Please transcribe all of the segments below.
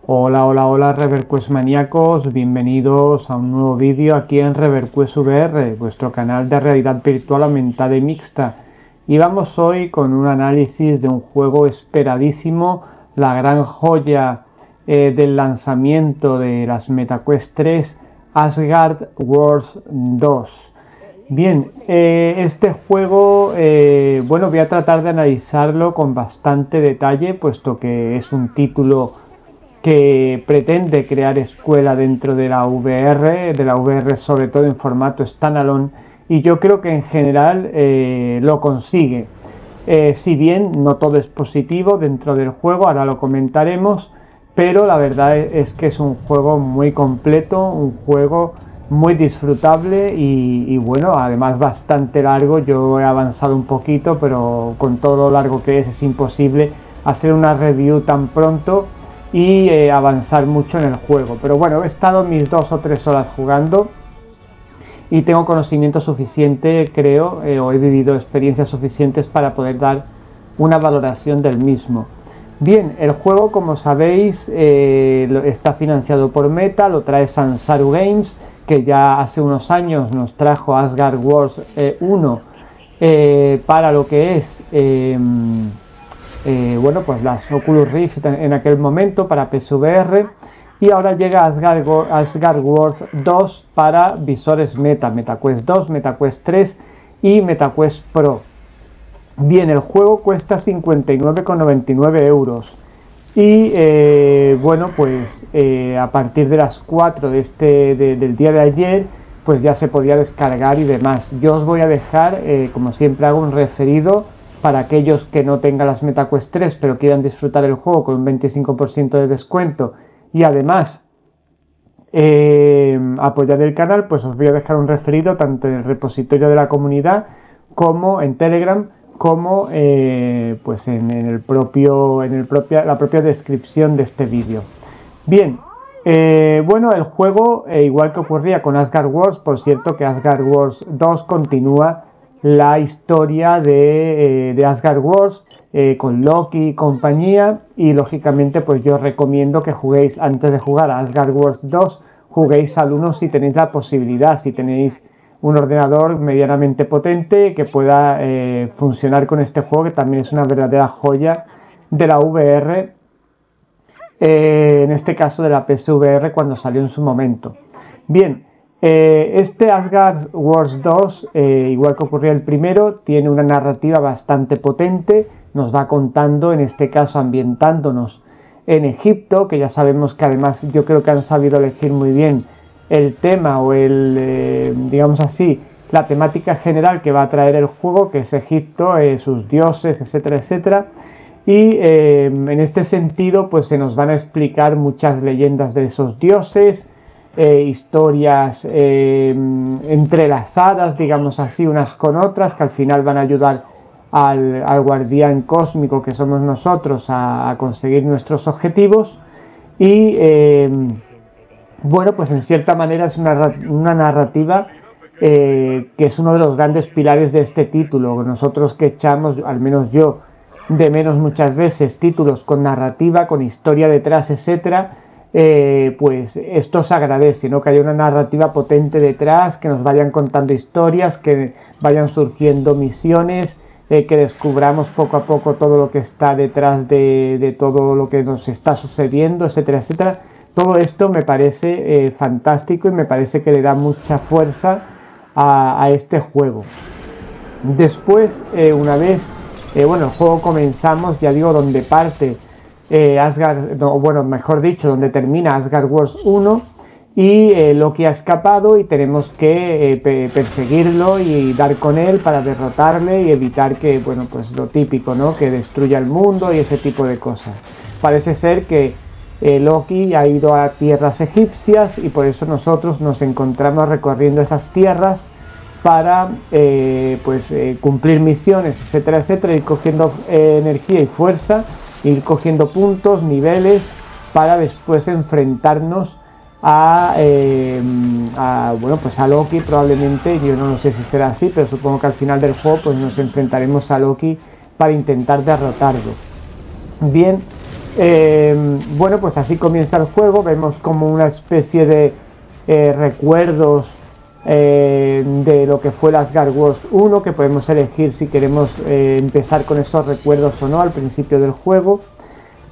Hola, hola, hola ReverQuest maníacos, bienvenidos a un nuevo vídeo aquí en ReverQuest VR, vuestro canal de realidad virtual aumentada y mixta. Y vamos hoy con un análisis de un juego esperadísimo, la gran joya del lanzamiento de las MetaQuest 3, Asgard Wars 2. Bien, este juego, bueno, voy a tratar de analizarlo con bastante detalle, puesto que es un título que pretende crear escuela dentro de la VR sobre todo en formato standalone, y yo creo que en general lo consigue. Si bien no todo es positivo dentro del juego, ahora lo comentaremos, pero la verdad es que es un juego muy completo, un juego muy disfrutable y bueno, además bastante largo. Yo he avanzado un poquito, pero con todo lo largo que es imposible hacer una review tan pronto y avanzar mucho en el juego. Pero bueno, he estado mis 2 o 3 horas jugando y tengo conocimiento suficiente, creo, o he vivido experiencias suficientes para poder dar una valoración del mismo. Bien, el juego, como sabéis, está financiado por Meta, lo trae Sansaru Games, que ya hace unos años nos trajo Asgard Wars 1 para lo que es bueno, pues las Oculus Rift en aquel momento para PSVR, y ahora llega Asgard Wars 2 para visores Meta, MetaQuest 2, MetaQuest 3 y MetaQuest Pro. Bien, el juego cuesta 59,99 euros y bueno, pues a partir de las 4 del día de ayer pues ya se podía descargar y demás. Yo os voy a dejar, como siempre hago, un referido para aquellos que no tengan las MetaQuest 3 pero quieran disfrutar el juego con un 25% de descuento y además apoyar el canal. Pues os voy a dejar un referido tanto en el repositorio de la comunidad como en Telegram, como pues en la propia descripción de este vídeo. Bien, bueno, el juego, igual que ocurría con Asgard Wars, por cierto que Asgard Wars 2 continúa la historia de Asgard Wars con Loki y compañía, y lógicamente pues yo os recomiendo que juguéis, antes de jugar a Asgard Wars 2, juguéis al 1 si tenéis la posibilidad, si tenéis un ordenador medianamente potente que pueda funcionar con este juego, que también es una verdadera joya de la VR, en este caso de la PSVR cuando salió en su momento. Bien, este Asgard Wars 2, igual que ocurría el primero, tiene una narrativa bastante potente, nos va contando, en este caso ambientándonos en Egipto, que ya sabemos que además yo creo que han sabido elegir muy bien el tema o digamos así, la temática general que va a traer el juego, que es Egipto, sus dioses, etcétera, etcétera. Y en este sentido pues se nos van a explicar muchas leyendas de esos dioses, historias entrelazadas, digamos así, unas con otras, que al final van a ayudar al guardián cósmico que somos nosotros a conseguir nuestros objetivos. Y bueno, pues en cierta manera es una narrativa que es uno de los grandes pilares de este título. Nosotros que echamos, al menos yo, de menos muchas veces títulos con narrativa, con historia detrás, etcétera, pues esto se agradece, ¿no? Que haya una narrativa potente detrás, que nos vayan contando historias, que vayan surgiendo misiones, que descubramos poco a poco todo lo que está detrás de todo lo que nos está sucediendo, etcétera, etcétera. Todo esto me parece fantástico y me parece que le da mucha fuerza a este juego. Después, una vez, bueno, el juego comenzamos, ya digo, donde parte Asgard, no, bueno, mejor dicho, donde termina Asgard Wars 1 y Loki ha escapado y tenemos que perseguirlo y dar con él para derrotarle y evitar que, bueno, pues lo típico, ¿no? Que destruya el mundo y ese tipo de cosas. Parece ser que Loki ha ido a tierras egipcias y por eso nosotros nos encontramos recorriendo esas tierras para cumplir misiones, etcétera, etcétera, ir cogiendo energía y fuerza, ir cogiendo puntos, niveles, para después enfrentarnos a Loki probablemente. Yo no sé si será así, pero supongo que al final del juego pues nos enfrentaremos a Loki para intentar derrotarlo. Bien, Bueno, pues así comienza el juego. Vemos como una especie de recuerdos de lo que fue el Asgard Wars 1, que podemos elegir si queremos empezar con esos recuerdos o no al principio del juego.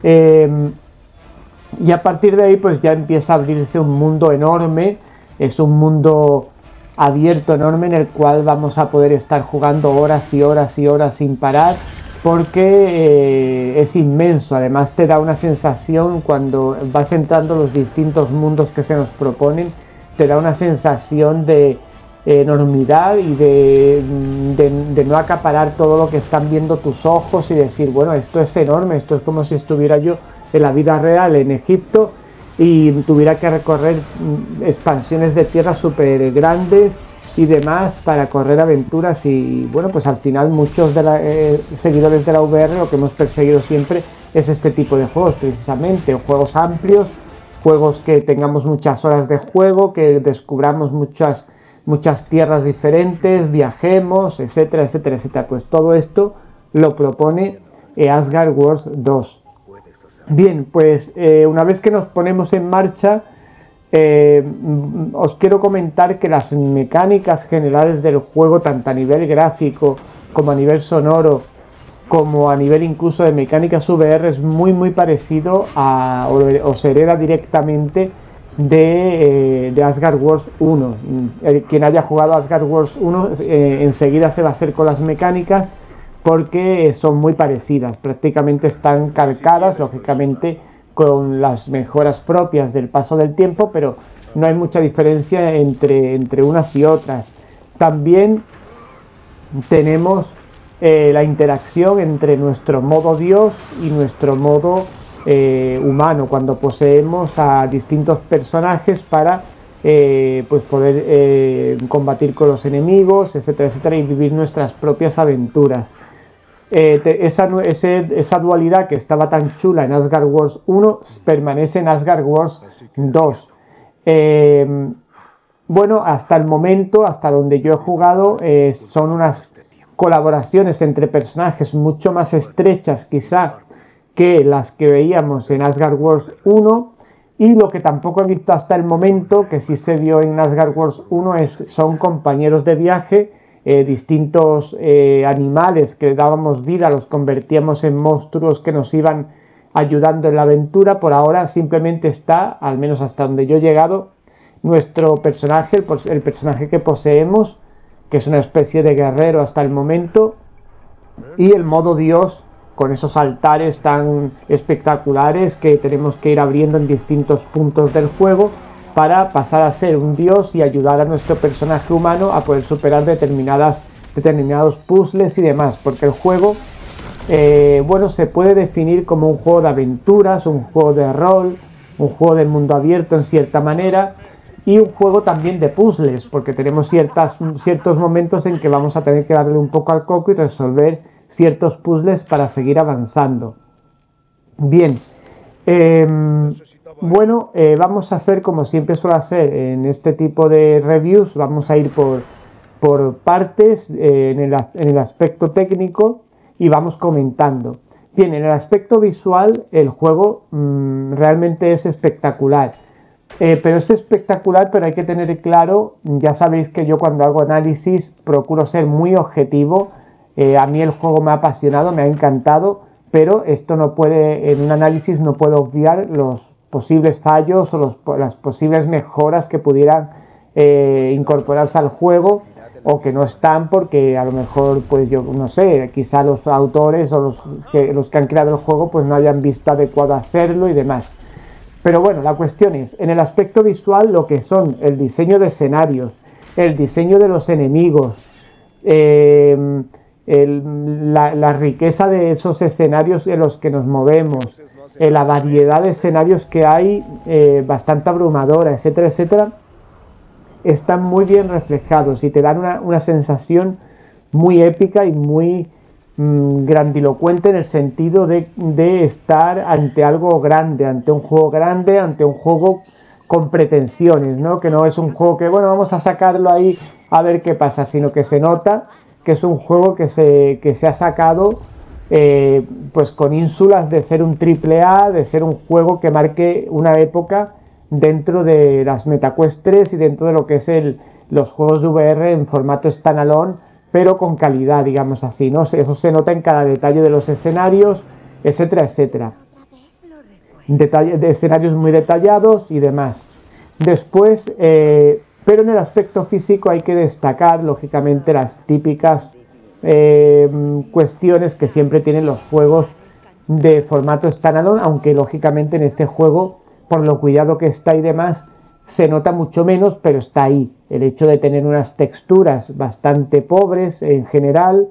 Y a partir de ahí pues ya empieza a abrirse un mundo enorme. Es un mundo abierto enorme en el cual vamos a poder estar jugando horas y horas y horas sin parar, porque es inmenso. Además te da una sensación, cuando vas entrando los distintos mundos que se nos proponen, te da una sensación de enormidad y de no acaparar todo lo que están viendo tus ojos y decir, bueno, esto es enorme, esto es como si estuviera yo en la vida real en Egipto y tuviera que recorrer expansiones de tierra súper grandes y demás para correr aventuras. Y bueno, pues al final muchos de los seguidores de la VR lo que hemos perseguido siempre es este tipo de juegos, precisamente juegos amplios, juegos que tengamos muchas horas de juego, que descubramos muchas tierras diferentes, viajemos, etcétera, etcétera, etcétera. Pues todo esto lo propone Asgard Wars 2. Bien, pues una vez que nos ponemos en marcha, os quiero comentar que las mecánicas generales del juego, tanto a nivel gráfico como a nivel sonoro, como a nivel incluso de mecánicas VR, es muy parecido a, o se hereda directamente de Asgard Wars 1. Quien haya jugado Asgard Wars 1 enseguida se va a hacer con las mecánicas, porque son muy parecidas, prácticamente están calcadas, lógicamente con las mejoras propias del paso del tiempo, pero no hay mucha diferencia entre unas y otras. También tenemos la interacción entre nuestro modo Dios y nuestro modo humano, cuando poseemos a distintos personajes para pues poder combatir con los enemigos, etcétera, etcétera, y vivir nuestras propias aventuras. Esa dualidad que estaba tan chula en Asgard Wars 1 permanece en Asgard Wars 2. Bueno, hasta el momento, hasta donde yo he jugado, son unas colaboraciones entre personajes mucho más estrechas quizá que las que veíamos en Asgard Wars 1, y lo que tampoco he visto hasta el momento, que sí se vio en Asgard Wars 1, son compañeros de viaje, distintos animales que dábamos vida, los convertíamos en monstruos que nos iban ayudando en la aventura. Por ahora simplemente está, al menos hasta donde yo he llegado, nuestro personaje, el personaje que poseemos, que es una especie de guerrero hasta el momento, y el modo Dios, con esos altares tan espectaculares que tenemos que ir abriendo en distintos puntos del juego para pasar a ser un dios y ayudar a nuestro personaje humano a poder superar determinados puzzles y demás, porque el juego bueno, se puede definir como un juego de aventuras, un juego de rol, un juego del mundo abierto en cierta manera, y un juego también de puzzles, porque tenemos ciertos momentos en que vamos a tener que darle un poco al coco y resolver ciertos puzzles para seguir avanzando. Bien, bueno, vamos a hacer como siempre suelo hacer en este tipo de reviews, vamos a ir por partes en el aspecto técnico y vamos comentando. Bien, en el aspecto visual el juego realmente es espectacular, pero es espectacular, pero hay que tener claro, ya sabéis que yo cuando hago análisis procuro ser muy objetivo. A mí el juego me ha apasionado, me ha encantado, pero esto no puede, en un análisis no puedo obviar los posibles fallos o las posibles mejoras que pudieran incorporarse al juego, o que no están porque a lo mejor, pues yo no sé, quizá los autores o los que han creado el juego pues no hayan visto adecuado hacerlo y demás. Pero bueno, la cuestión es, en el aspecto visual, lo que son el diseño de escenarios, el diseño de los enemigos, la riqueza de esos escenarios en los que nos movemos, la variedad de escenarios que hay, bastante abrumadora, etcétera, etcétera, están muy bien reflejados y te dan una sensación muy épica y muy grandilocuente, en el sentido de estar ante algo grande, ante un juego grande, ante un juego con pretensiones, ¿no? Que no es un juego que, bueno, vamos a sacarlo ahí a ver qué pasa, sino que se nota que es un juego que se ha sacado pues con ínsulas de ser un triple A, de ser un juego que marque una época dentro de las MetaQuest 3 y dentro de lo que es los juegos de VR en formato standalone, pero con calidad, digamos así, ¿no? Eso se nota en cada detalle de los escenarios, etcétera, etcétera. De escenarios muy detallados y demás. Después, pero en el aspecto físico hay que destacar, lógicamente, las típicas cuestiones que siempre tienen los juegos de formato standalone, aunque lógicamente en este juego, por lo cuidado que está y demás, se nota mucho menos, pero está ahí. El hecho de tener unas texturas bastante pobres en general.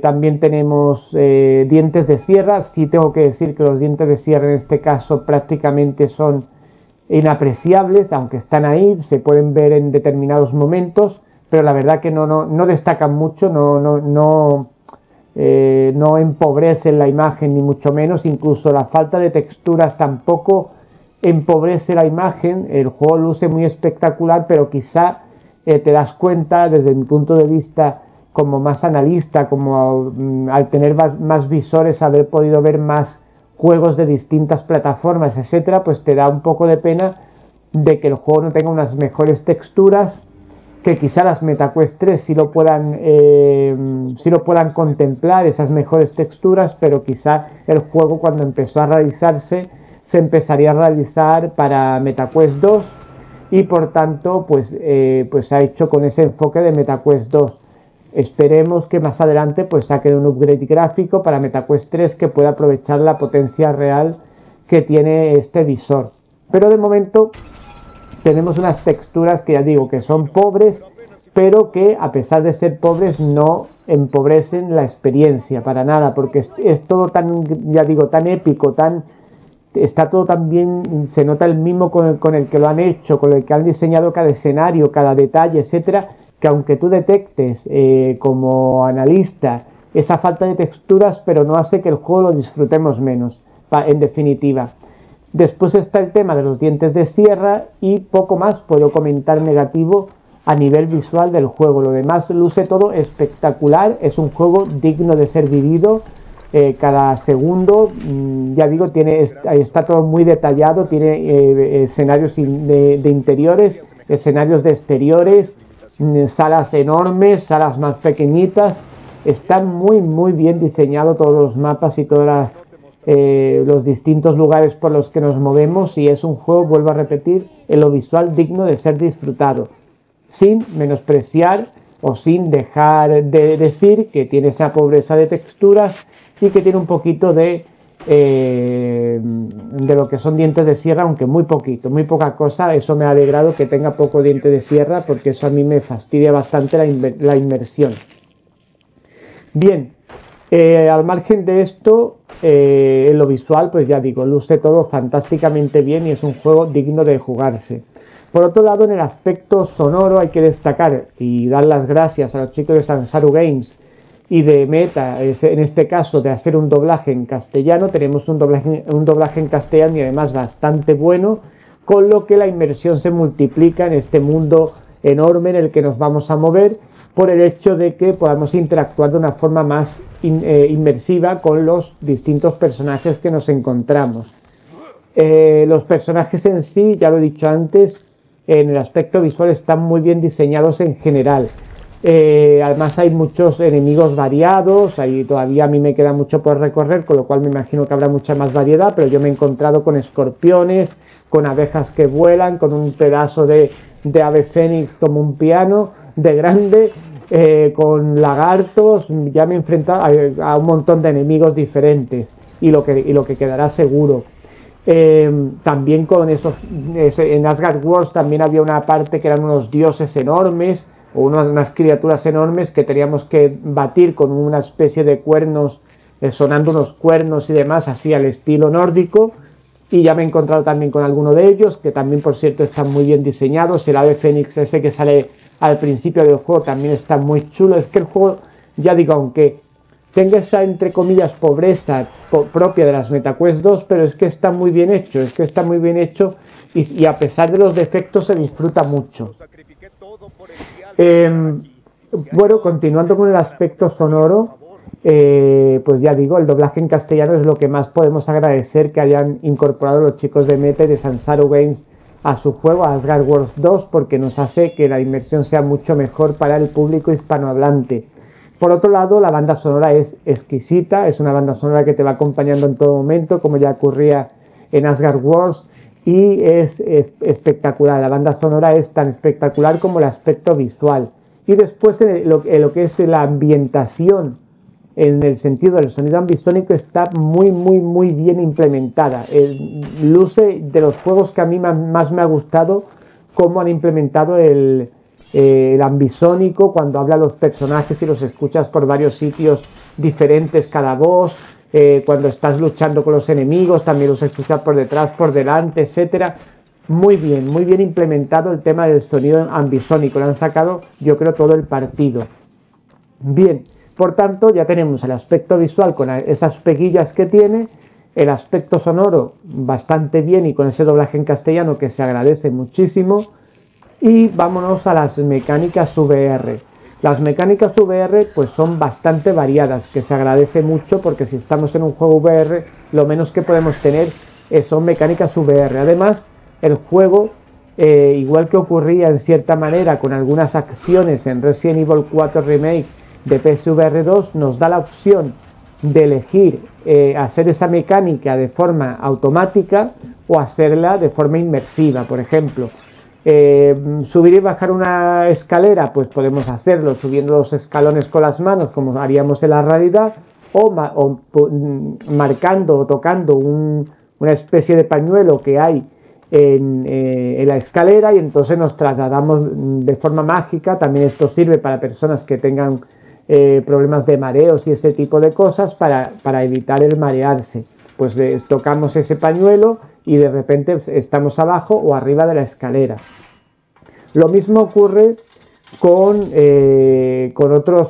También tenemos dientes de sierra. Sí tengo que decir que los dientes de sierra en este caso prácticamente son inapreciables, aunque están ahí, se pueden ver en determinados momentos, pero la verdad que no destacan mucho, no empobrecen la imagen ni mucho menos. Incluso la falta de texturas tampoco empobrece la imagen. El juego luce muy espectacular, pero quizá te das cuenta desde mi punto de vista como más analista, como al tener más visores, haber podido ver más juegos de distintas plataformas, etcétera, pues te da un poco de pena de que el juego no tenga unas mejores texturas, que quizá las MetaQuest 3 sí lo puedan contemplar, esas mejores texturas, pero quizá el juego cuando empezó a realizarse se empezaría a realizar para MetaQuest 2 y por tanto pues se ha hecho con ese enfoque de MetaQuest 2. Esperemos que más adelante pues saquen un upgrade gráfico para MetaQuest 3 que pueda aprovechar la potencia real que tiene este visor. Pero de momento tenemos unas texturas que ya digo que son pobres, pero que a pesar de ser pobres no empobrecen la experiencia para nada, porque es todo tan, ya digo, tan épico, está todo tan bien, se nota el mismo con el que lo han hecho, con el que han diseñado cada escenario, cada detalle, etcétera, que aunque tú detectes como analista esa falta de texturas, pero no hace que el juego lo disfrutemos menos, en definitiva. Después está el tema de los dientes de sierra y poco más puedo comentar negativo a nivel visual del juego. Lo demás luce todo espectacular, es un juego digno de ser vivido. Cada segundo, ya digo, está todo muy detallado, tiene escenarios de interiores, escenarios de exteriores, salas enormes, salas más pequeñitas. Están muy bien diseñados todos los mapas y todos los distintos lugares por los que nos movemos, y es un juego, vuelvo a repetir, en lo visual digno de ser disfrutado, sin menospreciar o sin dejar de decir que tiene esa pobreza de texturas y que tiene un poquito de lo que son dientes de sierra, aunque muy poquito, muy poca cosa. Eso me ha alegrado que tenga poco diente de sierra, porque eso a mí me fastidia bastante la inmersión. Bien, al margen de esto, en lo visual, pues ya digo, luce todo fantásticamente bien y es un juego digno de jugarse. Por otro lado, en el aspecto sonoro hay que destacar y dar las gracias a los chicos de Sansaru Games y de Meta, en este caso, de hacer un doblaje en castellano. Tenemos un doblaje en castellano y además bastante bueno, con lo que la inmersión se multiplica en este mundo enorme en el que nos vamos a mover, por el hecho de que podamos interactuar de una forma más inmersiva con los distintos personajes que nos encontramos. Los personajes en sí, ya lo he dicho antes, en el aspecto visual están muy bien diseñados en general. Además hay muchos enemigos variados, ahí todavía a mí me queda mucho por recorrer, con lo cual me imagino que habrá mucha más variedad, pero yo me he encontrado con escorpiones, con abejas que vuelan, con un pedazo de ave fénix como un piano de grande, con lagartos. Ya me he enfrentado a un montón de enemigos diferentes y lo que quedará seguro. También con en Asgard Wars también había una parte que eran unos dioses enormes o unas criaturas enormes que teníamos que batir con una especie de cuernos, sonando unos cuernos y demás, así al estilo nórdico. Y ya me he encontrado también con alguno de ellos, que también, por cierto, están muy bien diseñados. El ave fénix ese que sale al principio del juego también está muy chulo. Es que el juego, ya digo, aunque tenga esa, entre comillas, pobreza propia de las MetaQuest 2, pero es que está muy bien hecho, y a pesar de los defectos se disfruta mucho. Bueno, continuando con el aspecto sonoro, pues ya digo, el doblaje en castellano es lo que más podemos agradecer que hayan incorporado los chicos de Meta y de Sansaro Games a su juego, a Asgard Wars 2, porque nos hace que la inmersión sea mucho mejor para el público hispanohablante. Por otro lado, la banda sonora es exquisita, es una banda sonora que te va acompañando en todo momento, como ya ocurría en Asgard Wars, y es espectacular. La banda sonora es tan espectacular como el aspecto visual. Y después lo que es la ambientación, en el sentido del sonido ambisónico, está muy bien implementada. Luce de los juegos que a mí más me ha gustado cómo han implementado el ambisónico cuando habla los personajes y los escuchas por varios sitios diferentes cada voz. Cuando estás luchando con los enemigos también los escuchas por detrás, por delante, etcétera. Muy bien implementado el tema del sonido ambisónico. Le han sacado, yo creo, todo el partido. Bien, por tanto, ya tenemos el aspecto visual con esas peguillas que tiene, el aspecto sonoro bastante bien y con ese doblaje en castellano que se agradece muchísimo. Y vámonos a las mecánicas VR. Las mecánicas VR pues son bastante variadas, que se agradece mucho porque si estamos en un juego VR, lo menos que podemos tener son mecánicas VR. Además, el juego, igual que ocurría en cierta manera con algunas acciones en Resident Evil 4 Remake de PSVR 2, nos da la opción de elegir hacer esa mecánica de forma automática o hacerla de forma inmersiva. Por ejemplo, subir y bajar una escalera, pues podemos hacerlo subiendo los escalones con las manos como haríamos en la realidad, o marcando o tocando una especie de pañuelo que hay en la escalera, y entonces nos trasladamos de forma mágica. También esto sirve para personas que tengan problemas de mareos y ese tipo de cosas, para evitar el marearse. Pues tocamos ese pañuelo y de repente estamos abajo o arriba de la escalera. Lo mismo ocurre con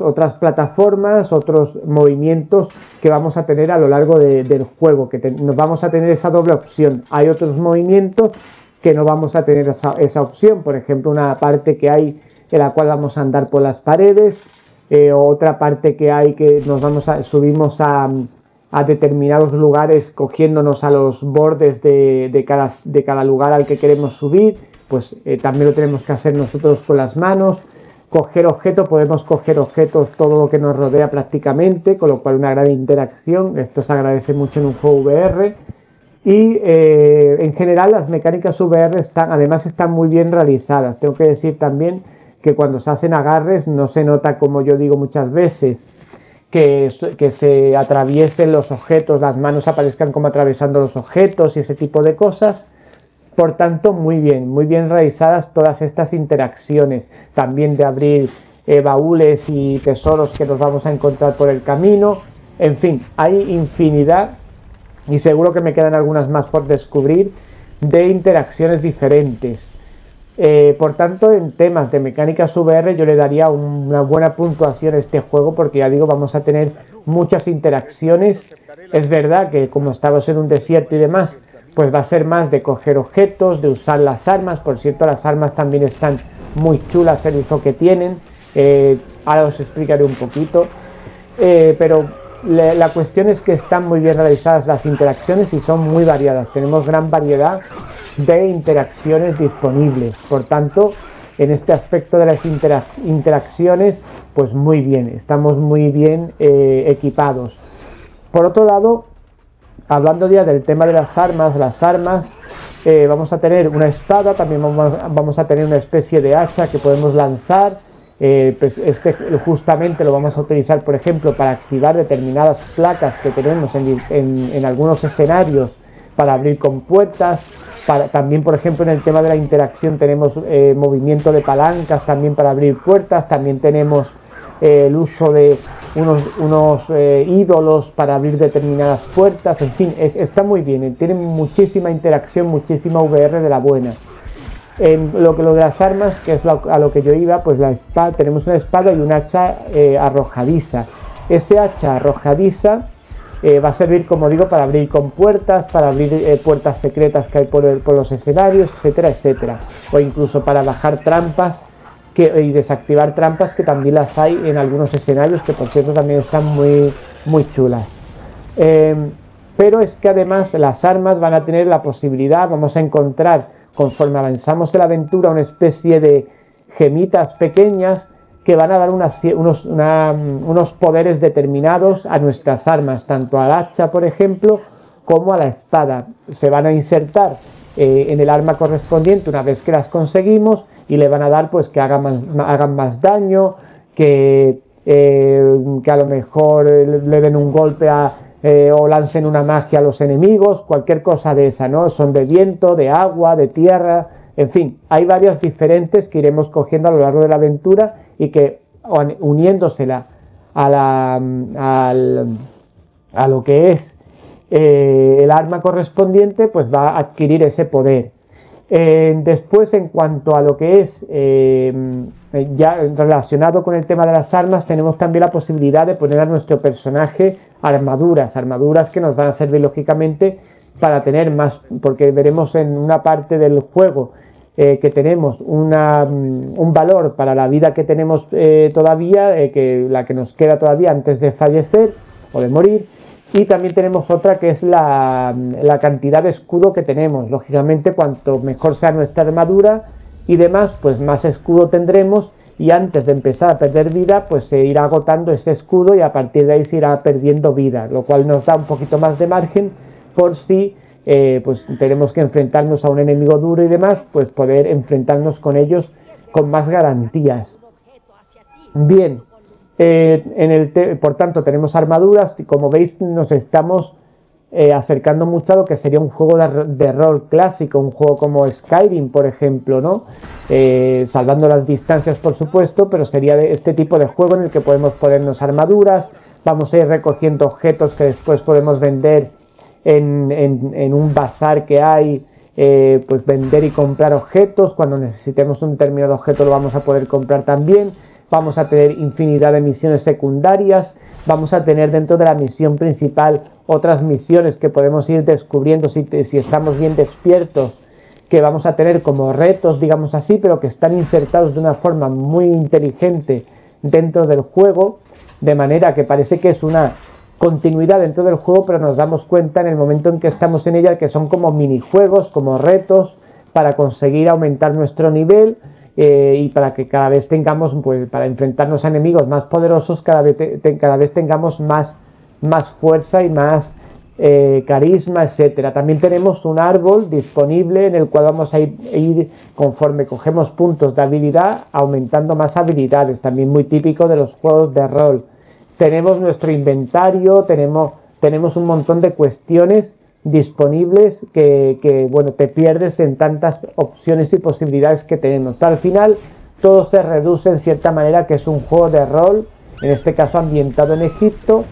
otras plataformas, otros movimientos que vamos a tener a lo largo del juego, que nos vamos a tener esa doble opción. Hay otros movimientos que no vamos a tener esa opción, por ejemplo, una parte que hay en la cual vamos a andar por las paredes, otra parte que hay que subimos a determinados lugares cogiéndonos a los bordes de cada lugar al que queremos subir, pues también lo tenemos que hacer nosotros con las manos. Podemos coger objetos, todo lo que nos rodea prácticamente, con lo cual una gran interacción. Esto se agradece mucho en un juego VR. Y en general las mecánicas VR además están muy bien realizadas. Tengo que decir también que cuando se hacen agarres no se nota, como yo digo muchas veces, que se atraviesen los objetos, las manos aparezcan como atravesando los objetos y ese tipo de cosas. Por tanto, muy bien realizadas todas estas interacciones. También de abrir baúles y tesoros que nos vamos a encontrar por el camino. En fin, hay infinidad, y seguro que me quedan algunas más por descubrir, de interacciones diferentes. Por tanto, en temas de mecánicas VR yo le daría una buena puntuación a este juego, porque ya digo, vamos a tener muchas interacciones. Es verdad que como estamos en un desierto y demás, pues va a ser más de coger objetos, de usar las armas. Por cierto, las armas también están muy chulas el uso que tienen. Ahora os explicaré un poquito. Pero la cuestión es que están muy bien realizadas las interacciones y son muy variadas. Tenemos gran variedad de interacciones disponibles. Por tanto, en este aspecto de las interacciones, pues muy bien. Estamos muy bien equipados. Por otro lado, hablando ya del tema de las armas, vamos a tener una espada, también vamos a tener una especie de hacha que podemos lanzar. Pues justamente lo vamos a utilizar, por ejemplo, para activar determinadas placas que tenemos en algunos escenarios para abrir compuertas. También, por ejemplo, en el tema de la interacción tenemos movimiento de palancas también para abrir puertas. También tenemos el uso de unos ídolos para abrir determinadas puertas. En fin, está muy bien, tiene muchísima interacción, muchísima VR de la buena. Lo de las armas, que es a lo que yo iba, pues tenemos una espada y un hacha arrojadiza. Ese hacha arrojadiza va a servir, como digo, para abrir compuertas, para abrir puertas secretas que hay por los escenarios, etcétera, etcétera. O incluso para bajar trampas y desactivar trampas, que también las hay en algunos escenarios, que por cierto también están muy chulas. Pero es que además las armas van a tener la posibilidad, vamos a encontrar conforme avanzamos en la aventura una especie de gemitas pequeñas que van a dar unos poderes determinados a nuestras armas, tanto al hacha, por ejemplo, como a la espada. Se van a insertar en el arma correspondiente una vez que las conseguimos, y le van a dar pues que hagan más daño, que a lo mejor le den un golpe o lancen una magia a los enemigos, cualquier cosa de esa, ¿no? Son de viento, de agua, de tierra, en fin, hay varias diferentes que iremos cogiendo a lo largo de la aventura, y que uniéndosela a lo que es el arma correspondiente, pues va a adquirir ese poder. Después, en cuanto a lo que es ya relacionado con el tema de las armas, tenemos también la posibilidad de poner a nuestro personaje armaduras que nos van a servir lógicamente para tener más, porque veremos en una parte del juego que tenemos un valor para la vida que tenemos todavía, que la que nos queda todavía antes de fallecer o de morir. Y también tenemos otra que es la cantidad de escudo que tenemos. Lógicamente, cuanto mejor sea nuestra armadura y demás, pues más escudo tendremos, y antes de empezar a perder vida, pues se irá agotando ese escudo y a partir de ahí se irá perdiendo vida, lo cual nos da un poquito más de margen por si pues tenemos que enfrentarnos a un enemigo duro y demás, pues poder enfrentarnos con ellos con más garantías. Bien. Por tanto, tenemos armaduras, y como veis nos estamos acercando mucho a lo que sería un juego de rol clásico, un juego como Skyrim, por ejemplo, ¿no? Salvando las distancias, por supuesto, pero sería de este tipo de juego en el que podemos ponernos armaduras, vamos a ir recogiendo objetos que después podemos vender en un bazar que hay, pues vender y comprar objetos. Cuando necesitemos un determinado objeto lo vamos a poder comprar también. Vamos a tener infinidad de misiones secundarias, vamos a tener dentro de la misión principal otras misiones que podemos ir descubriendo si estamos bien despiertos, que vamos a tener como retos, digamos así, pero que están insertados de una forma muy inteligente dentro del juego, de manera que parece que es una continuidad dentro del juego, pero nos damos cuenta en el momento en que estamos en ella que son como minijuegos, como retos para conseguir aumentar nuestro nivel. Y para que cada vez tengamos, pues para enfrentarnos a enemigos más poderosos, cada vez tengamos más fuerza y más carisma, etcétera. También tenemos un árbol disponible en el cual vamos a ir conforme cogemos puntos de habilidad, aumentando más habilidades, también muy típico de los juegos de rol. Tenemos nuestro inventario, tenemos un montón de cuestiones disponibles que bueno, te pierdes en tantas opciones y posibilidades que tenemos. Al final todo se reduce en cierta manera que es un juego de rol, en este caso ambientado en Egipto,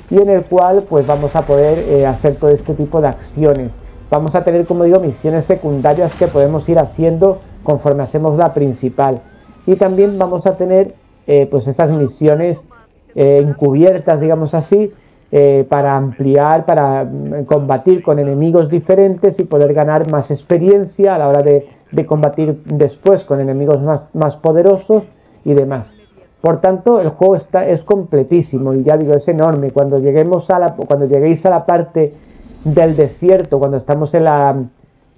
y en el cual pues vamos a poder hacer todo este tipo de acciones. Vamos a tener, como digo, misiones secundarias que podemos ir haciendo conforme hacemos la principal, y también vamos a tener pues estas misiones encubiertas, digamos así, para ampliar, para combatir con enemigos diferentes y poder ganar más experiencia a la hora de combatir después con enemigos más poderosos y demás. Por tanto, el juego es completísimo, y ya digo, es enorme. Cuando lleguéis a la parte del desierto, cuando estamos en la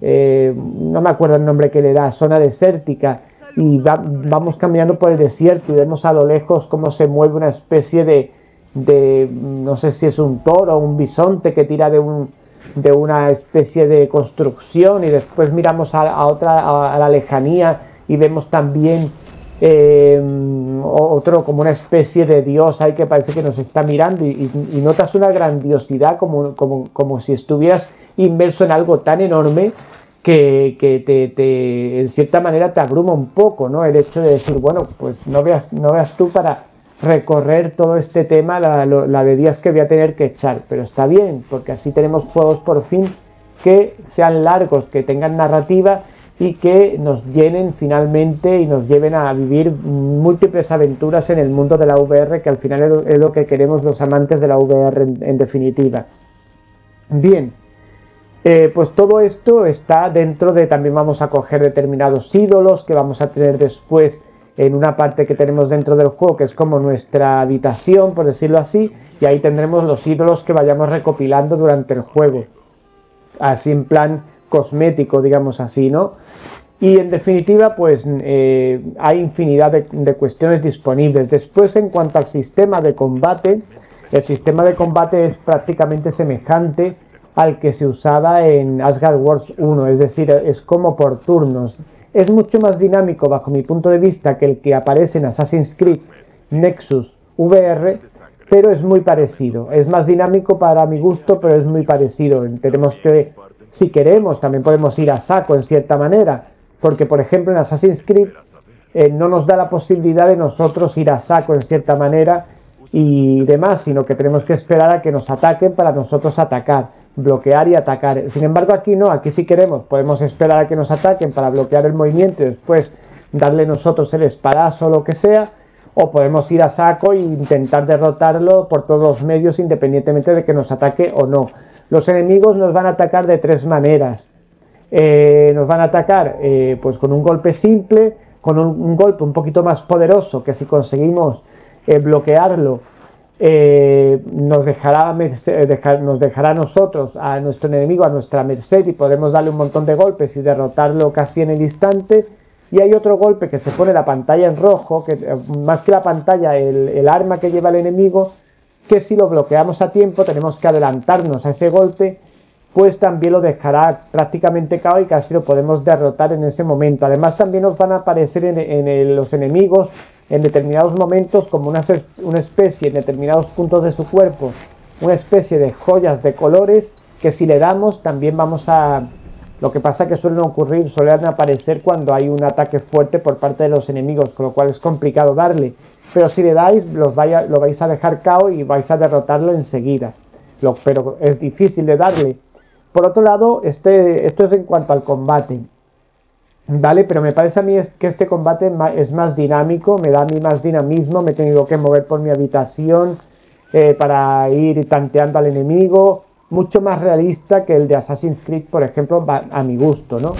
no me acuerdo el nombre que le da, zona desértica, y vamos caminando por el desierto y vemos a lo lejos cómo se mueve una especie de no sé si es un toro o un bisonte que tira de una especie de construcción, y después miramos a la lejanía y vemos también otro, como una especie de dios ahí que parece que nos está mirando, y notas una grandiosidad como si estuvieras inmerso en algo tan enorme que te en cierta manera te abruma un poco, ¿no? El hecho de decir, bueno, pues no veas tú para recorrer todo este tema la de días que voy a tener que echar, pero está bien, porque así tenemos juegos por fin que sean largos, que tengan narrativa y que nos llenen finalmente y nos lleven a vivir múltiples aventuras en el mundo de la VR, que al final es lo que queremos los amantes de la VR en definitiva. Bien, pues todo esto está dentro de, también vamos a coger determinados ídolos que vamos a tener después en una parte que tenemos dentro del juego, que es como nuestra habitación, por decirlo así, y ahí tendremos los ídolos que vayamos recopilando durante el juego, así en plan cosmético, digamos así, ¿no? Y en definitiva, pues hay infinidad de cuestiones disponibles. Después, en cuanto al sistema de combate, el sistema de combate es prácticamente semejante al que se usaba en Asgard Wars 1, es decir, es como por turnos. Es mucho más dinámico bajo mi punto de vista que el que aparece en Assassin's Creed Nexus VR, pero es muy parecido. Es más dinámico para mi gusto, pero es muy parecido. Tenemos que, si queremos, también podemos ir a saco en cierta manera, porque por ejemplo en Assassin's Creed no nos da la posibilidad de nosotros ir a saco en cierta manera y demás, sino que tenemos que esperar a que nos ataquen para nosotros atacar, bloquear y atacar. Sin embargo aquí no, aquí si queremos podemos esperar a que nos ataquen para bloquear el movimiento y después darle nosotros el espadazo o lo que sea, o podemos ir a saco e intentar derrotarlo por todos los medios independientemente de que nos ataque o no. Los enemigos nos van a atacar de tres maneras. Nos van a atacar pues con un golpe simple, con un golpe un poquito más poderoso, que si conseguimos bloquearlo nos dejará a nosotros, a nuestro enemigo, a nuestra merced, y podemos darle un montón de golpes y derrotarlo casi en el instante. Y hay otro golpe que se pone la pantalla en rojo, que más que la pantalla, el arma que lleva el enemigo, que si lo bloqueamos a tiempo tenemos que adelantarnos a ese golpe, pues también lo dejará prácticamente KO y casi lo podemos derrotar en ese momento. Además también nos van a aparecer los enemigos en determinados momentos como una especie, en determinados puntos de su cuerpo, una especie de joyas de colores que si le damos también vamos a... Lo que pasa que suelen aparecer cuando hay un ataque fuerte por parte de los enemigos, con lo cual es complicado darle. Pero si le dais, lo vais a dejar KO y vais a derrotarlo enseguida. Pero es difícil de darle. Por otro lado, esto es en cuanto al combate, ¿vale? Pero me parece a mí que este combate es más dinámico, me da a mí más dinamismo, me he tenido que mover por mi habitación para ir tanteando al enemigo, mucho más realista que el de Assassin's Creed, por ejemplo, a mi gusto, ¿no?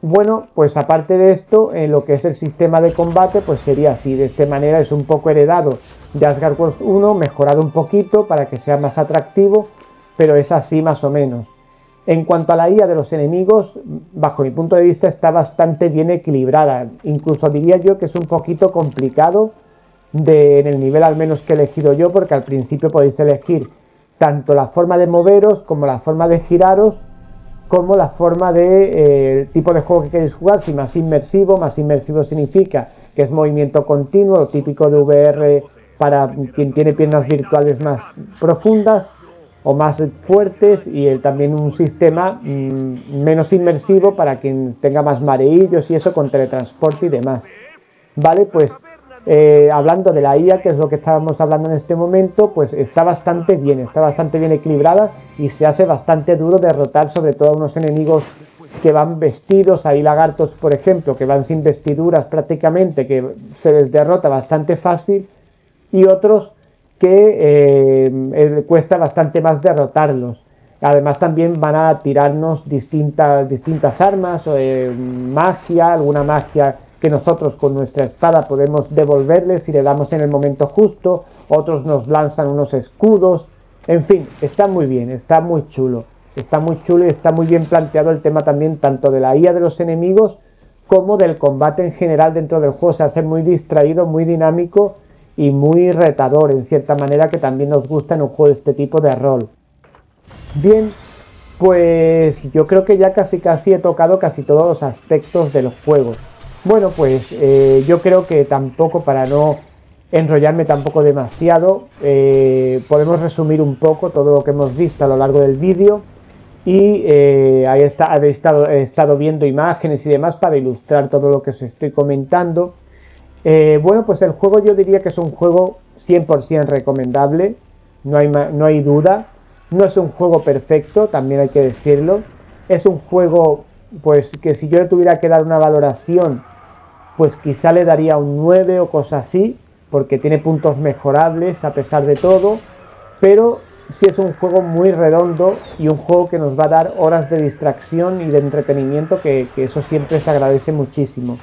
Bueno, pues aparte de esto, en lo que es el sistema de combate, pues sería así, de esta manera es un poco heredado de Asgard Wars 1, mejorado un poquito para que sea más atractivo, pero es así más o menos. En cuanto a la IA de los enemigos, bajo mi punto de vista está bastante bien equilibrada. Incluso diría yo que es un poquito complicado en el nivel al menos que he elegido yo, porque al principio podéis elegir tanto la forma de moveros como la forma de giraros, como la forma de tipo de juego que queréis jugar, si más inmersivo significa que es movimiento continuo, lo típico de VR para quien tiene piernas virtuales más profundas o más fuertes, y también un sistema menos inmersivo para quien tenga más mareillos y eso, con teletransporte y demás. Vale, pues hablando de la IA, que es lo que estábamos hablando en este momento, pues está bastante bien equilibrada y se hace bastante duro derrotar, sobre todo a unos enemigos que van vestidos. Hay lagartos, por ejemplo, que van sin vestiduras prácticamente, que se les derrota bastante fácil, y otros que cuesta bastante más derrotarlos. Además también van a tirarnos distintas armas, magia, alguna magia que nosotros con nuestra espada podemos devolverles si le damos en el momento justo. Otros nos lanzan unos escudos. En fin, está muy bien, está muy chulo y está muy bien planteado el tema también, tanto de la IA de los enemigos como del combate en general dentro del juego. Se hace muy distraído, muy dinámico y muy retador en cierta manera, que también nos gusta en un juego de este tipo de rol. Bien, pues yo creo que ya casi he tocado casi todos los aspectos del juego. Bueno, pues yo creo que tampoco, para no enrollarme tampoco demasiado, podemos resumir un poco todo lo que hemos visto a lo largo del vídeo, y ahí he estado viendo imágenes y demás para ilustrar todo lo que os estoy comentando. Bueno, pues el juego yo diría que es un juego 100% recomendable, no hay duda. No es un juego perfecto, también hay que decirlo. Es un juego, pues, que si yo le tuviera que dar una valoración, pues quizá le daría un 9 o cosas así, porque tiene puntos mejorables a pesar de todo, pero sí es un juego muy redondo y un juego que nos va a dar horas de distracción y de entretenimiento, que eso siempre se agradece muchísimo.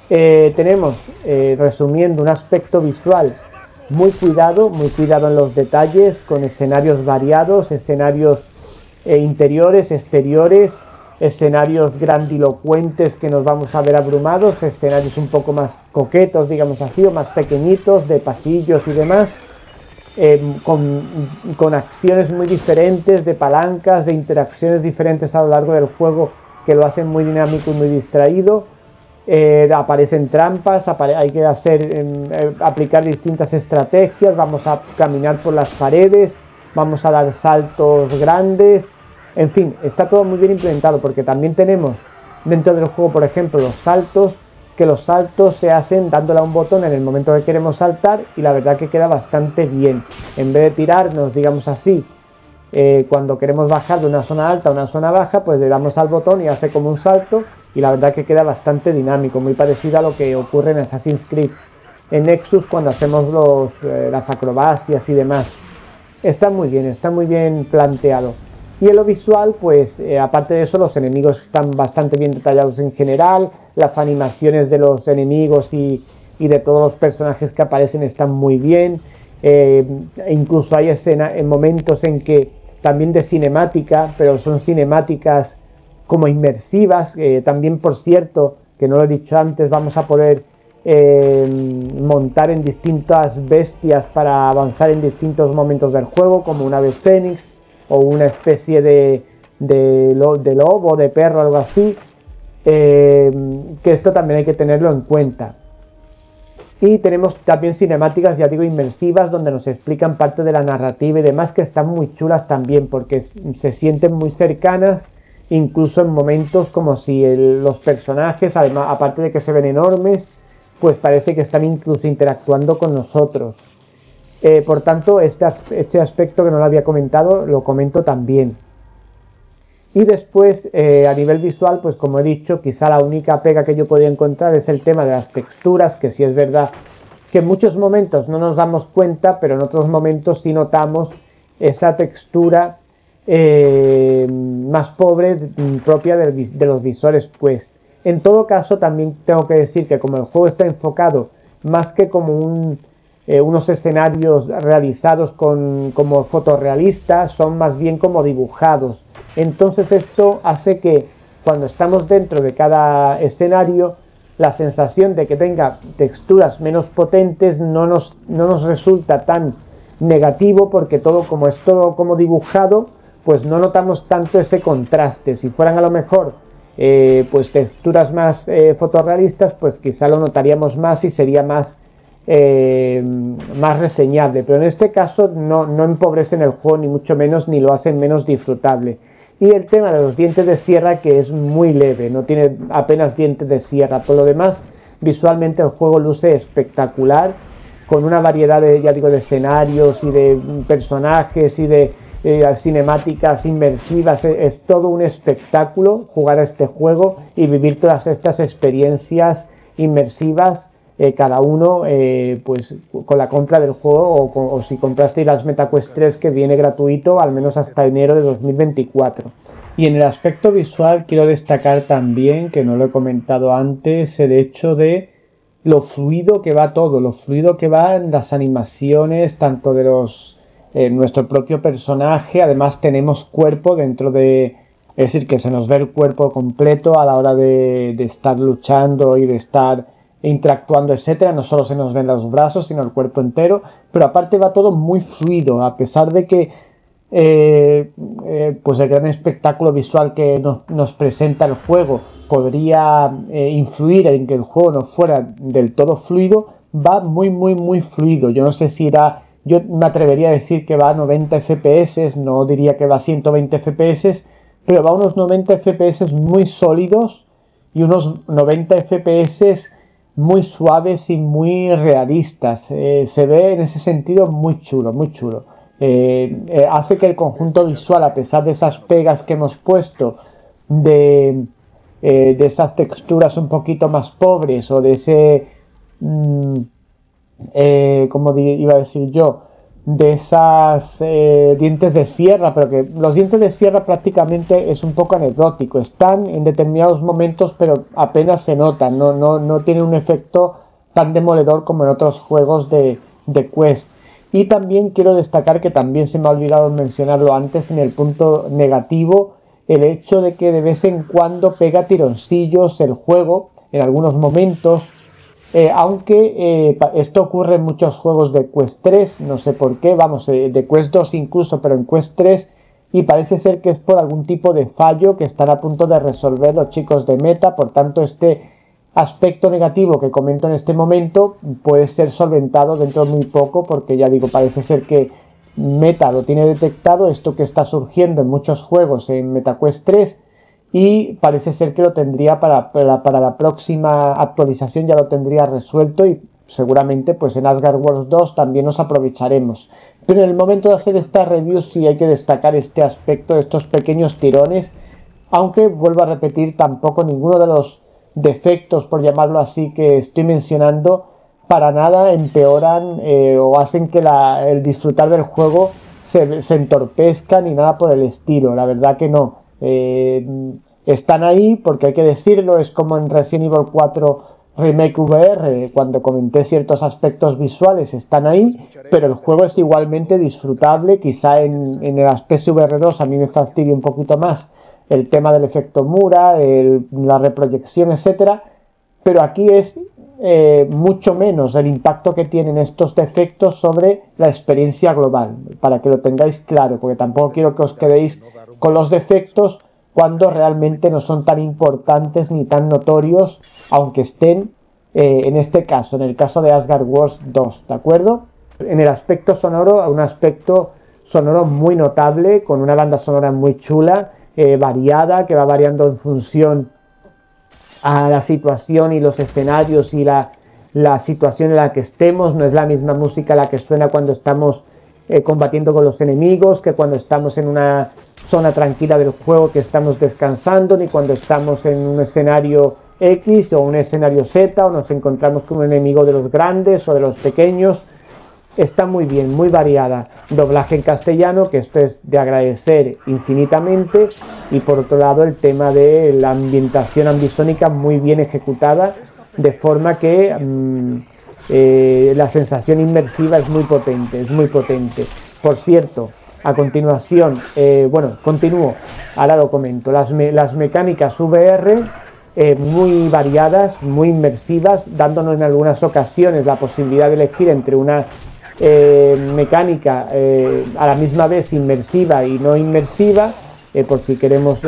Tenemos, resumiendo, un aspecto visual muy cuidado en los detalles, con escenarios variados, escenarios interiores, exteriores, escenarios grandilocuentes que nos vamos a ver abrumados, escenarios un poco más coquetos, digamos así, o más pequeñitos, de pasillos y demás, con acciones muy diferentes, de palancas, de interacciones diferentes a lo largo del juego que lo hacen muy dinámico y muy distraído. Aparecen trampas, hay que aplicar distintas estrategias, vamos a caminar por las paredes, vamos a dar saltos grandes, en fin, está todo muy bien implementado, porque también tenemos dentro del juego, por ejemplo, los saltos, que los saltos se hacen dándole a un botón en el momento que queremos saltar, y la verdad que queda bastante bien. En vez de tirarnos, digamos así, cuando queremos bajar de una zona alta a una zona baja, pues le damos al botón y hace como un salto, y la verdad que queda bastante dinámico, muy parecido a lo que ocurre en Assassin's Creed en Nexus cuando hacemos las acrobacias y demás. Está muy bien planteado. Y en lo visual, pues aparte de eso, los enemigos están bastante bien detallados en general, las animaciones de los enemigos y de todos los personajes que aparecen están muy bien. Incluso hay momentos en que también de cinemática, pero son cinemáticas como inmersivas. También, por cierto, que no lo he dicho antes, vamos a poder montar en distintas bestias para avanzar en distintos momentos del juego, como una ave fénix o una especie de lobo, de perro, algo así, que esto también hay que tenerlo en cuenta. Y tenemos también cinemáticas, ya digo, inmersivas, donde nos explican parte de la narrativa y demás, que están muy chulas también, porque se sienten muy cercanas, incluso en momentos como si los personajes, además, aparte de que se ven enormes, pues parece que están incluso interactuando con nosotros. Por tanto, este aspecto que no lo había comentado, lo comento también. Y después, a nivel visual, pues como he dicho, quizá la única pega que yo podía encontrar es el tema de las texturas, que sí es verdad que en muchos momentos no nos damos cuenta, pero en otros momentos sí notamos esa textura más pobre, propia de los visores. Pues en todo caso, también tengo que decir que como el juego está enfocado más que como unos escenarios realizados como fotorrealistas, son más bien como dibujados. Entonces esto hace que cuando estamos dentro de cada escenario, la sensación de que tenga texturas menos potentes no nos resulta tan negativo, porque como es todo como dibujado, pues no notamos tanto ese contraste. Si fueran a lo mejor pues texturas más fotorrealistas, pues quizá lo notaríamos más y sería más reseñable, pero en este caso no empobrecen el juego ni mucho menos, ni lo hacen menos disfrutable. Y el tema de los dientes de sierra, que es muy leve, no tiene apenas dientes de sierra. Por lo demás, visualmente el juego luce espectacular, con una variedad de escenarios y de personajes y de cinemáticas inmersivas. Es todo un espectáculo jugar a este juego y vivir todas estas experiencias inmersivas, cada uno pues con la compra del juego, o si comprasteis las MetaQuest 3, que viene gratuito al menos hasta enero de 2024. Y en el aspecto visual quiero destacar también, que no lo he comentado antes, el hecho de lo fluido que va todo, lo fluido que van las animaciones, tanto de nuestro propio personaje. Además tenemos cuerpo dentro de... Es decir, que se nos ve el cuerpo completo a la hora de estar luchando y de estar interactuando, etcétera. No solo se nos ven los brazos, sino el cuerpo entero, pero aparte va todo muy fluido, a pesar de que pues el gran espectáculo visual que nos presenta el juego podría influir en que el juego no fuera del todo fluido. Va muy fluido. Yo no sé si yo me atrevería a decir que va a 90 FPS, no diría que va a 120 FPS, pero va a unos 90 FPS muy sólidos y unos 90 FPS muy suaves y muy realistas. Se ve en ese sentido muy chulo, muy chulo. Hace que el conjunto visual, a pesar de esas pegas que hemos puesto, de esas texturas un poquito más pobres, o de ese como iba a decir yo, de esas dientes de sierra, pero que los dientes de sierra prácticamente es un poco anecdótico, están en determinados momentos pero apenas se notan, no tiene un efecto tan demoledor como en otros juegos de Quest. Y también quiero destacar, que también se me ha olvidado mencionarlo antes en el punto negativo, el hecho de que de vez en cuando pega tironcillos el juego en algunos momentos. Aunque esto ocurre en muchos juegos de Quest 3, no sé por qué, vamos, de Quest 2 incluso, pero en Quest 3, y parece ser que es por algún tipo de fallo que están a punto de resolver los chicos de Meta. Por tanto, este aspecto negativo que comento en este momento puede ser solventado dentro de muy poco, porque ya digo, parece ser que Meta lo tiene detectado, esto que está surgiendo en muchos juegos en MetaQuest 3, y parece ser que lo tendría para la próxima actualización, ya lo tendría resuelto, y seguramente pues en Asgard Wars 2 también nos aprovecharemos. Pero en el momento de hacer esta review sí hay que destacar este aspecto, estos pequeños tirones, aunque vuelvo a repetir, tampoco ninguno de los defectos, por llamarlo así, que estoy mencionando para nada empeoran o hacen que el disfrutar del juego se entorpezca ni nada por el estilo. La verdad que no. Están ahí porque hay que decirlo, es como en Resident Evil 4 Remake VR, cuando comenté ciertos aspectos visuales, están ahí, pero el juego es igualmente disfrutable. Quizá en el aspecto VR 2 a mí me fastidia un poquito más el tema del efecto Mura, la reproyección, etcétera, pero aquí es mucho menos el impacto que tienen estos defectos sobre la experiencia global, para que lo tengáis claro, porque tampoco quiero que os quedéis con los defectos cuando realmente no son tan importantes ni tan notorios, aunque estén en este caso, en el caso de Asgard Wars 2, ¿de acuerdo? En el aspecto sonoro, un aspecto sonoro muy notable, con una banda sonora muy chula, variada, que va variando en función a la situación y los escenarios y la situación en la que estemos. No es la misma música la que suena cuando estamos combatiendo con los enemigos, que cuando estamos en una zona tranquila del juego, que estamos descansando, ni cuando estamos en un escenario X o un escenario Z, o nos encontramos con un enemigo de los grandes o de los pequeños. Está muy bien, muy variada. Doblaje en castellano, que esto es de agradecer infinitamente. Y por otro lado, el tema de la ambientación ambisónica muy bien ejecutada, de forma que la sensación inmersiva es muy potente, es muy potente. Por cierto, a continuación, continúo, ahora lo comento, las mecánicas VR muy variadas, muy inmersivas, dándonos en algunas ocasiones la posibilidad de elegir entre una mecánica a la misma vez inmersiva y no inmersiva, por si queremos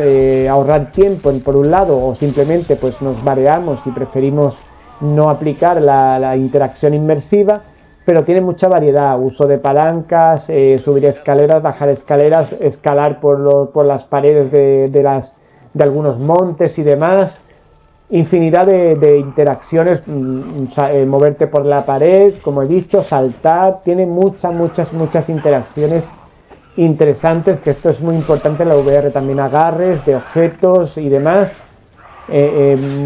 ahorrar tiempo por un lado, o simplemente pues nos mareamos y preferimos no aplicar la interacción inmersiva. Pero tiene mucha variedad, uso de palancas, subir escaleras, bajar escaleras, escalar por las paredes de algunos montes y demás. Infinidad de interacciones, moverte por la pared, como he dicho, saltar. Tiene muchas interacciones interesantes, que esto es muy importante en la VR también, agarres de objetos y demás,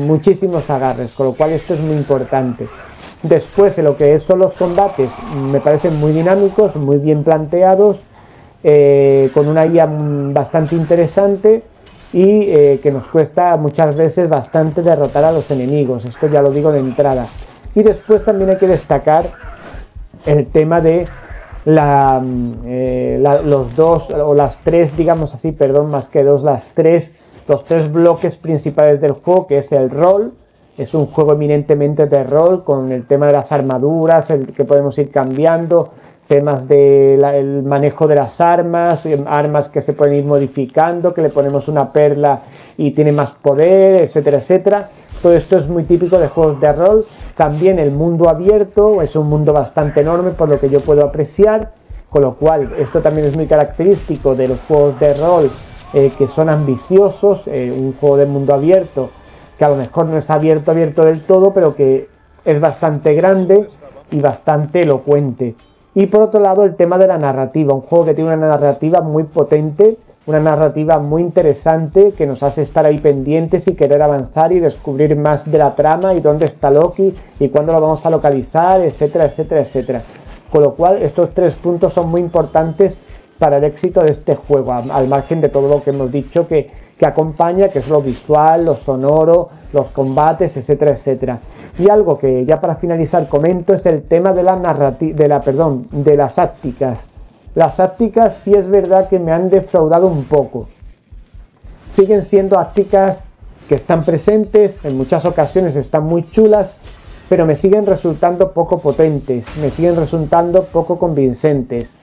muchísimos agarres, con lo cual esto es muy importante. Después, en lo que son los combates, me parecen muy dinámicos, muy bien planteados, con una guía bastante interesante, y que nos cuesta muchas veces bastante derrotar a los enemigos, esto ya lo digo de entrada. Y después también hay que destacar el tema de los dos o las tres, digamos así, perdón, más que dos, los tres bloques principales del juego, que es el rol. Es un juego eminentemente de rol, con el tema de las armaduras, el que podemos ir cambiando, temas del manejo de las armas que se pueden ir modificando, que le ponemos una perla y tiene más poder, etcétera, etcétera. Todo esto es muy típico de juegos de rol. También el mundo abierto, es un mundo bastante enorme por lo que yo puedo apreciar, con lo cual esto también es muy característico de los juegos de rol que son ambiciosos. Un juego de mundo abierto que a lo mejor no es abierto del todo, pero que es bastante grande y bastante elocuente. Y por otro lado, el tema de la narrativa, un juego que tiene una narrativa muy potente, una narrativa muy interesante, que nos hace estar ahí pendientes y querer avanzar y descubrir más de la trama, y dónde está Loki y cuándo lo vamos a localizar, etcétera, etcétera, etcétera. Con lo cual estos 3 puntos son muy importantes para el éxito de este juego, al margen de todo lo que hemos dicho que acompaña, que es lo visual, lo sonoro, los combates, etcétera, etcétera. Y algo que ya para finalizar comento es el tema de de las tácticas. Las tácticas sí es verdad que me han defraudado un poco. Siguen siendo tácticas que están presentes, en muchas ocasiones están muy chulas, pero me siguen resultando poco potentes, me siguen resultando poco convincentes.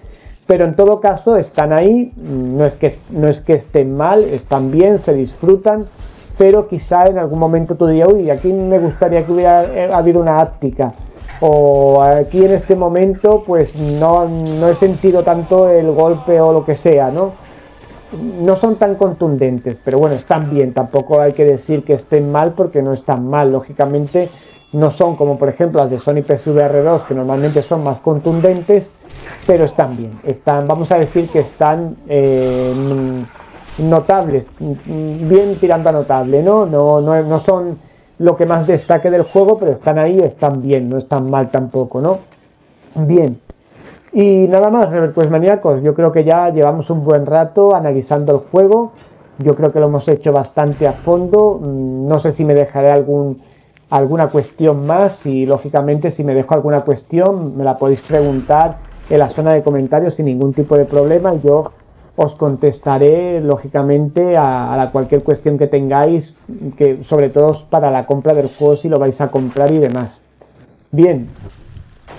Pero en todo caso están ahí, no es que estén mal, están bien, se disfrutan, pero quizá en algún momento tú dirías, uy, aquí me gustaría que hubiera habido una táctica, o aquí en este momento pues no he sentido tanto el golpe o lo que sea, ¿no? No son tan contundentes, pero bueno, están bien, tampoco hay que decir que estén mal porque no están mal, lógicamente no son como por ejemplo las de Sony PSVR 2 que normalmente son más contundentes, pero están bien, vamos a decir que están notables, bien tirando a notable, no son lo que más destaque del juego, pero están ahí, están bien, no están mal tampoco, ¿no? Bien. Y nada más, pues maníacos, yo creo que ya llevamos un buen rato analizando el juego, yo creo que lo hemos hecho bastante a fondo, no sé si me dejaré alguna cuestión más y lógicamente si me dejo alguna cuestión me la podéis preguntar en la zona de comentarios sin ningún tipo de problema y yo os contestaré lógicamente a cualquier cuestión que tengáis, que sobre todo para la compra del juego si lo vais a comprar y demás. Bien.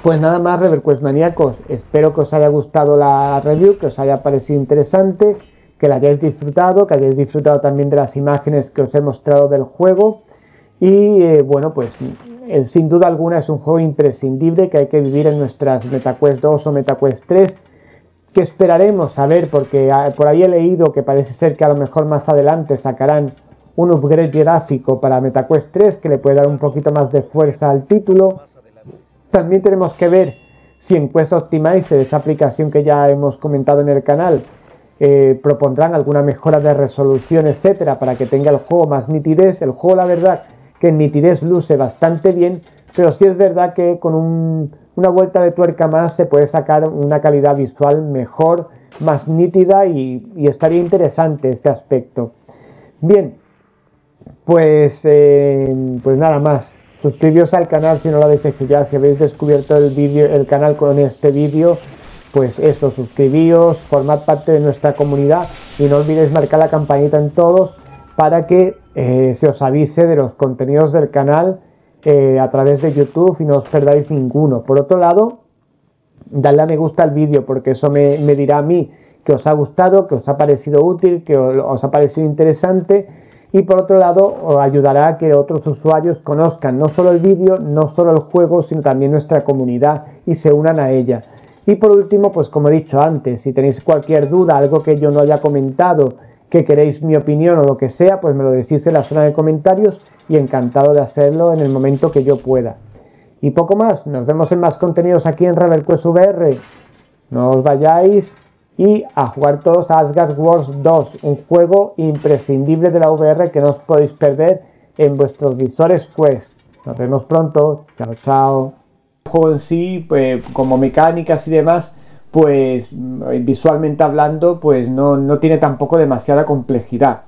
Pues nada más, ReverQuest maníacos, espero que os haya gustado la review, que os haya parecido interesante, que la hayáis disfrutado, que hayáis disfrutado también de las imágenes que os he mostrado del juego y bueno, pues sin duda alguna es un juego imprescindible que hay que vivir en nuestras MetaQuest 2 o MetaQuest 3, que esperaremos a ver, porque por ahí he leído que parece ser que a lo mejor más adelante sacarán un upgrade gráfico para MetaQuest 3 que le puede dar un poquito más de fuerza al título. También tenemos que ver si en Quest Optimizer, esa aplicación que ya hemos comentado en el canal, propondrán alguna mejora de resolución, etcétera, para que tenga el juego más nitidez. El juego, la verdad, que en nitidez luce bastante bien, pero sí es verdad que con una vuelta de tuerca más se puede sacar una calidad visual mejor, más nítida y estaría interesante este aspecto. Bien, pues nada más. Suscribiros al canal si no lo habéis hecho ya, si habéis descubierto el canal con este vídeo, pues eso, suscribíos, formad parte de nuestra comunidad y no olvidéis marcar la campanita en todos para que se os avise de los contenidos del canal a través de YouTube y no os perdáis ninguno. Por otro lado, dadle a me gusta al vídeo porque eso me dirá a mí que os ha gustado, que os ha parecido útil, que os ha parecido interesante. Y por otro lado, os ayudará a que otros usuarios conozcan no solo el vídeo, no solo el juego, sino también nuestra comunidad y se unan a ella. Y por último, pues como he dicho antes, si tenéis cualquier duda, algo que yo no haya comentado, que queréis mi opinión o lo que sea, pues me lo decís en la zona de comentarios y encantado de hacerlo en el momento que yo pueda. Y poco más, nos vemos en más contenidos aquí en ReverQuest VR. No os vayáis. Y a jugar todos a Asgard Wars 2, un juego imprescindible de la VR que no os podéis perder en vuestros visores Quest. Nos vemos pronto, chao chao. El juego en sí, pues, como mecánicas y demás, pues visualmente hablando, pues no tiene tampoco demasiada complejidad.